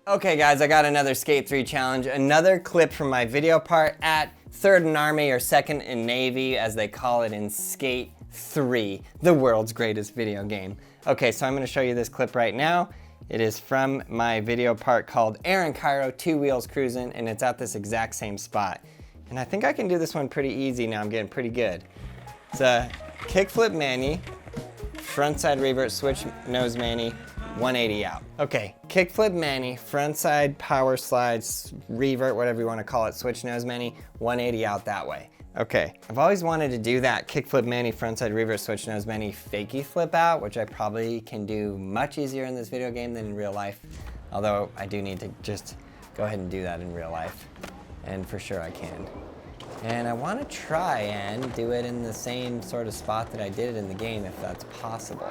Okay guys, I got another Skate 3 challenge, another clip from my video part at 3rd in Army or 2nd in Navy as they call it in Skate 3, the world's greatest video game. Okay, so I'm gonna show you this clip right now. It is from my video part called Aaron Cairo, 2 Wheels Cruising, and it's at this exact same spot. And I think I can do this one pretty easy now, I'm getting pretty good. It's a kickflip mani, frontside revert, switch nose mani, 180 out. Okay, kickflip mani, frontside power slides, revert, whatever you want to call it, switch nose mani, 180 out that way. Okay, I've always wanted to do that kickflip mani, frontside revert, switch nose mani, fakie flip out, which I probably can do much easier in this video game than in real life. Although I do need to just go ahead and do that in real life. And for sure I can. And I want to try and do it in the same sort of spot that I did it in the game if that's possible.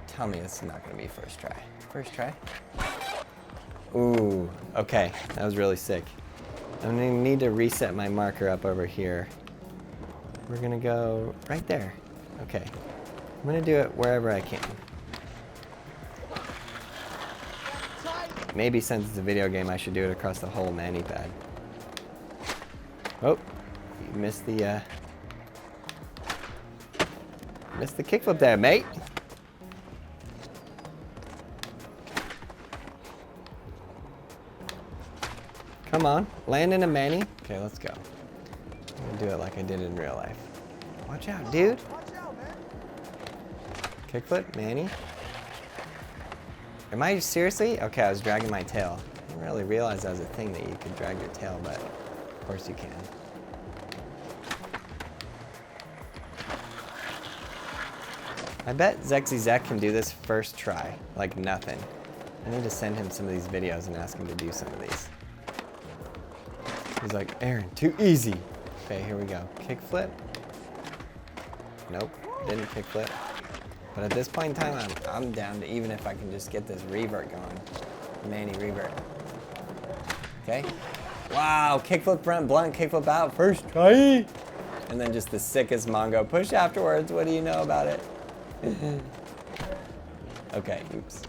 Tell me this is not going to be first try. First try? Ooh, okay, that was really sick. I'm going to need to reset my marker up over here. We're going to go right there. Okay, I'm going to do it wherever I can. Maybe since it's a video game, I should do it across the whole mani pad. Oh, you missed the kickflip there, mate. Come on, land in a mani. Okay, let's go. I'm gonna do it like I did in real life. Watch out, dude. Kickflip, mani. Am I seriously? Okay, I was dragging my tail. I didn't really realize that was a thing that you could drag your tail, but of course you can. I bet Zexy Zek can do this first try, like nothing. I need to send him some of these videos and ask him to do some of these. He's like, Aaron, too easy. Okay, here we go. Kickflip. Nope, didn't kickflip. But at this point in time, I'm down to even if I can just get this revert going. Mani revert. Okay. Wow, kickflip front blunt, kickflip out, first try. And then just the sickest Mongo push afterwards. What do you know about it? Okay, oops.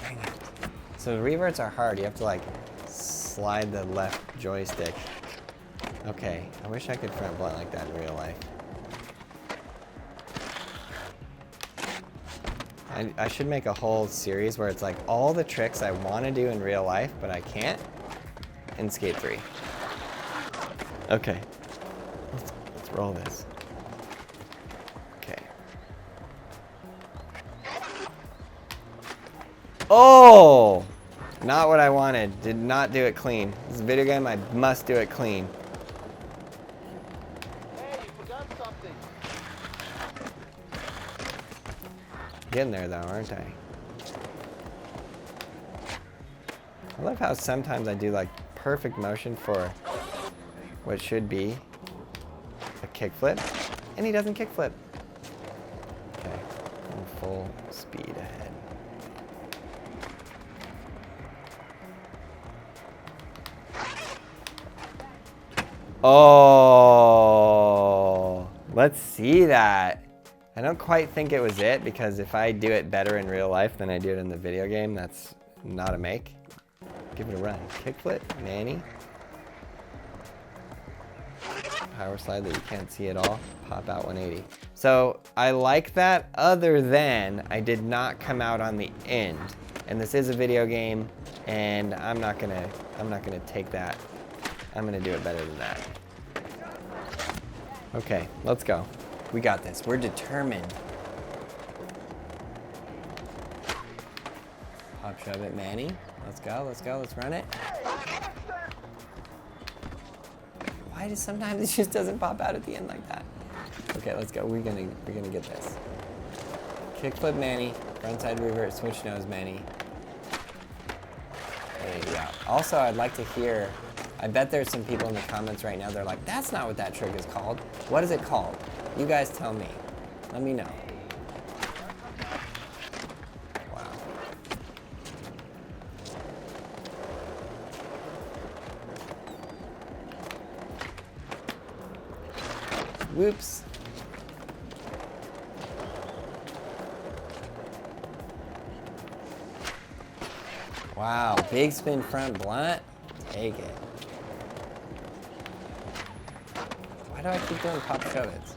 Dang it. So reverts are hard. You have to like slide the left joystick. Okay, I wish I could front blunt like that in real life. I should make a whole series where it's like all the tricks I want to do in real life, but I can't in Skate 3. Okay, let's roll this. Okay. Oh! Not what I wanted. Did not do it clean. This is a video game, I must do it clean. Hey, you forgot something. Getting there though, aren't I? I love how sometimes I do like perfect motion for what should be a kickflip, and he doesn't kickflip. Okay, I'm full speed ahead. Oh, let's see that. I don't quite think it was it, because if I do it better in real life than I do it in the video game, that's not a make. Give it a run. Kickflip, mani. Power slide that you can't see at all. Pop out 180. So I like that, other than I did not come out on the end. And this is a video game, and I'm not gonna take that. I'm gonna do it better than that. Okay, let's go. We got this. We're determined. Pop shove it, mani. Let's go, let's go, let's run it. Why does sometimes it just doesn't pop out at the end like that? Okay, let's go. We're gonna get this. Kickflip mani, frontside revert, switch nose mani. There you go. Also, I'd like to hear, I bet there's some people in the comments right now, they're like, that's not what that trick is called. What is it called? You guys tell me. Let me know. Wow. Whoops. Wow, big spin front blunt. Take it. Why do I keep doing pop shove-its?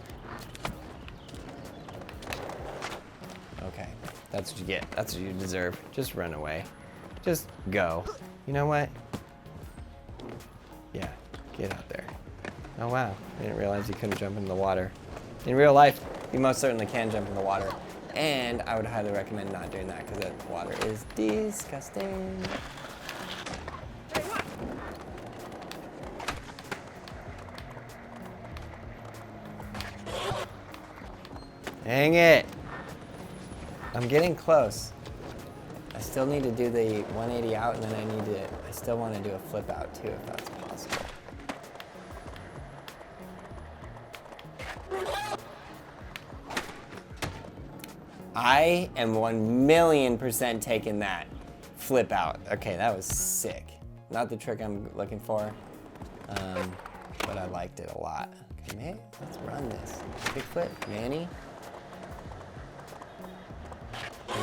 Okay, that's what you get. That's what you deserve. Just run away. Just go. You know what? Yeah, get out there. Oh wow, I didn't realize you couldn't jump into the water. In real life, you most certainly can jump in the water. And I would highly recommend not doing that because that water is disgusting. Dang it! I'm getting close. I still need to do the 180 out, and then I still want to do a flip out too, if that's possible. I am 1,000,000% taking that flip out. Okay, that was sick. Not the trick I'm looking for, but I liked it a lot. Okay, man, let's run this. Big flip, Manny.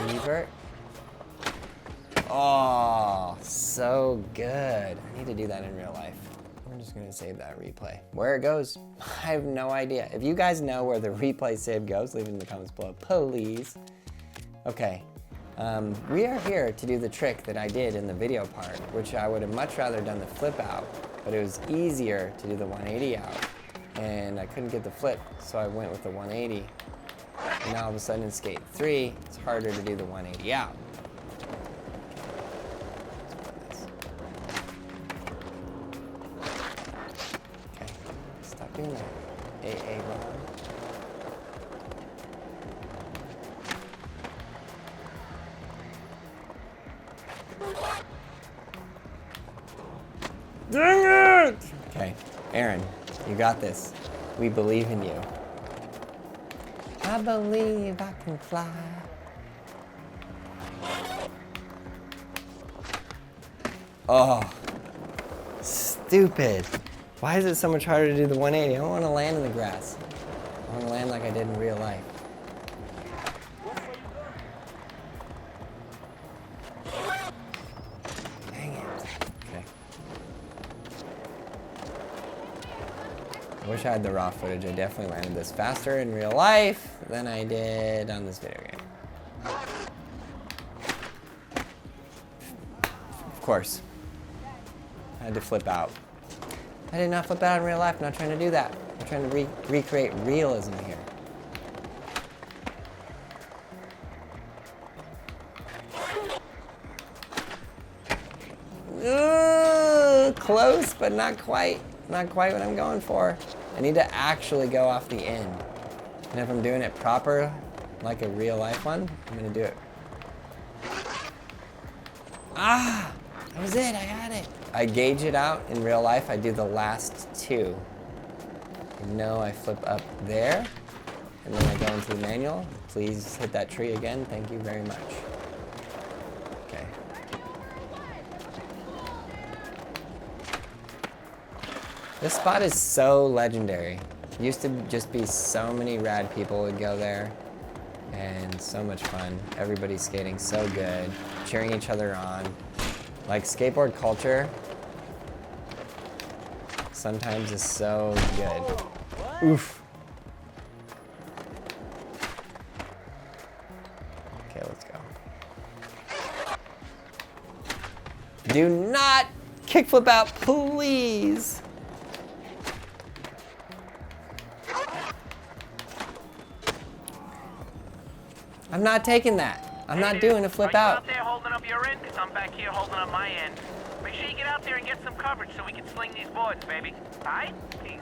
Revert. Oh, so good. I need to do that in real life. I'm just gonna save that replay. Where it goes, I have no idea. If you guys know where the replay save goes, leave it in the comments below, please. Okay, we are here to do the trick that I did in the video part, which I would have much rather done the flip out, but it was easier to do the 180 out. And I couldn't get the flip, so I went with the 180. And now all of a sudden in Skate 3, it's harder to do the 180 out. Okay, stop doing that. AA wrong. Dang it! Okay, Aaron, you got this. We believe in you. I believe I can fly. Oh, stupid. Why is it so much harder to do the 180? I don't want to land in the grass. I want to land like I did in real life. Dang it. Okay. I wish I had the raw footage. I definitely landed this faster in real life than I did on this video game. Of course. I had to flip out. I did not flip out in real life. I'm not trying to do that. I'm trying to recreate realism here. Ooh, close, but not quite. Not quite what I'm going for. I need to actually go off the end. And if I'm doing it proper, like a real life one, I'm gonna do it. Ah, that was it, I got it. I gauge it out in real life, I do the last two. You know, I flip up there, and then I go into the manual. Please hit that tree again, thank you very much. Okay. This spot is so legendary. Used to just be so many rad people would go there, and so much fun. Everybody's skating so good, cheering each other on. Like, skateboard culture sometimes is so good. Oof. Okay, let's go. Do not kickflip out, please. I'm not taking that. I'm not doing a flip out. Are you out there holding up your end? Because I'm back here holding up my end. Make sure you get out there and get some coverage so we can sling these boards, baby. All right? Peace.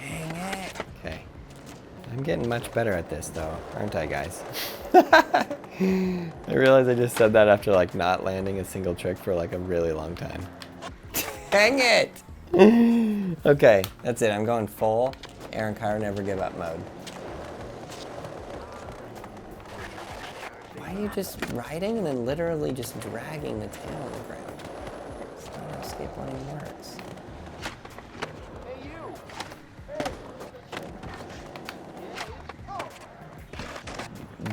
Dang it. Okay. I'm getting much better at this, though, aren't I, guys? I realized I just said that after, like, not landing a single trick for, like, a really long time. Dang it! Okay, that's it. I'm going full Aaron Kyra never give up mode. Why are you just riding and then literally just dragging the tail on the ground? That's not how skateboarding works. Hey, you!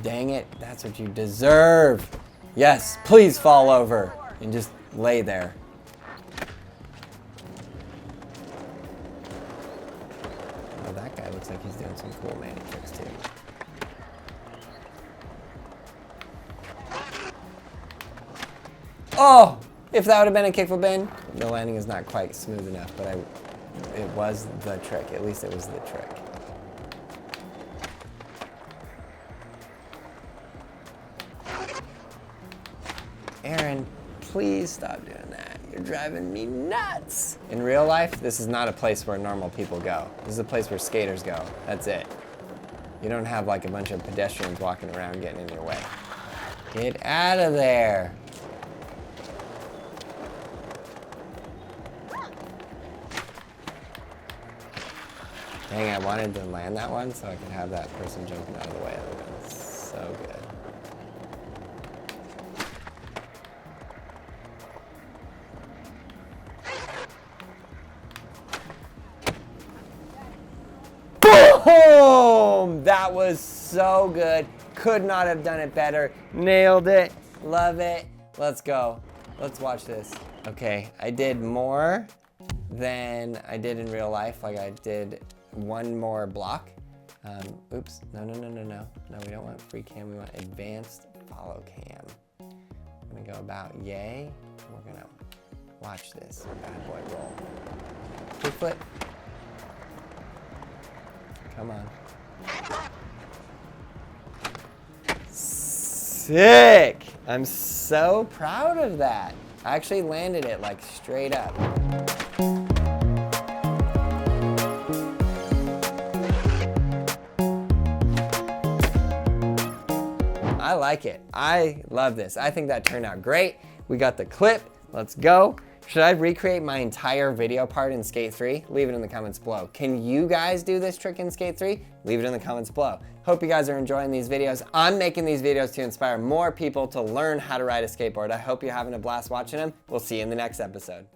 Dang it, that's what you deserve. Yes, please fall over and just lay there. Oh, that guy looks like he's doing some cool manic tricks too. Oh, if that would have been a kickflip in, the landing is not quite smooth enough, but it was the trick. At least it was the trick. Aaron, please stop doing that. You're driving me nuts. In real life, this is not a place where normal people go. This is a place where skaters go. That's it. You don't have like a bunch of pedestrians walking around getting in your way. Get out of there. Dang, I wanted to land that one so I could have that person jumping out of the way. That would have been so good. Boom! That was so good. Could not have done it better. Nailed it. Love it. Let's go. Let's watch this. Okay, I did more than I did in real life. Like I did one more block. Oops. No. No, we don't want free cam. We want advanced follow cam. I'm gonna go about yay. We're gonna watch this bad boy roll. Kick flip. Come on. Sick! I'm so proud of that. I actually landed it like straight up. I like it. I love this. I think that turned out great. We got the clip. Let's go. Should I recreate my entire video part in Skate 3? Leave it in the comments below. Can you guys do this trick in Skate 3? Leave it in the comments below. Hope you guys are enjoying these videos. I'm making these videos to inspire more people to learn how to ride a skateboard. I hope you're having a blast watching them. We'll see you in the next episode.